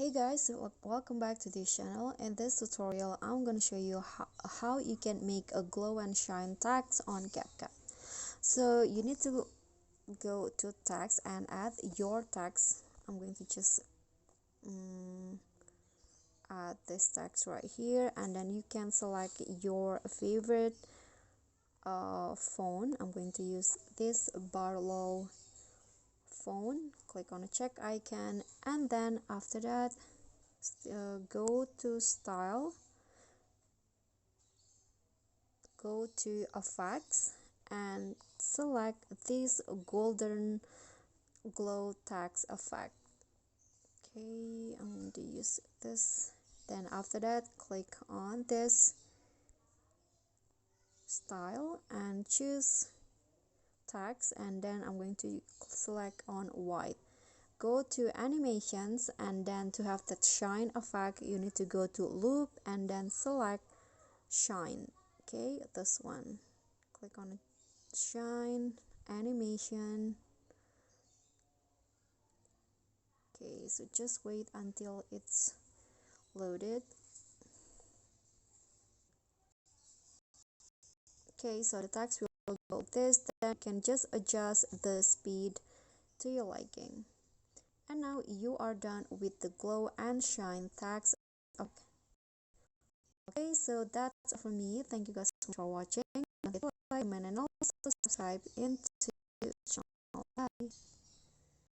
Hey guys, so welcome back to this channel. In this tutorial I'm going to show you how you can make a glow and shine text on CapCut. So you need to go to text and add your text. I'm going to just add this text right here, and then you can select your favorite phone. I'm going to use this Barlow phone. Click on the check icon, and then after that go to style, go to effects, and select this golden glow text effect. Okay, I'm going to use this. Then after that, click on this style and choose text, and then I'm going to select on white. Go to animations, and then to have that shine effect you need to go to loop and then select shine. Okay, this one, click on shine animation. Okay, so just wait until it's loaded. Okay, so the text will go like this. Then you can just adjust the speed to your liking. And now you are done with the glow and shine text. Okay, so that's all for me. Thank you guys so much for watching. Like, comment, and also subscribe into the channel. Bye.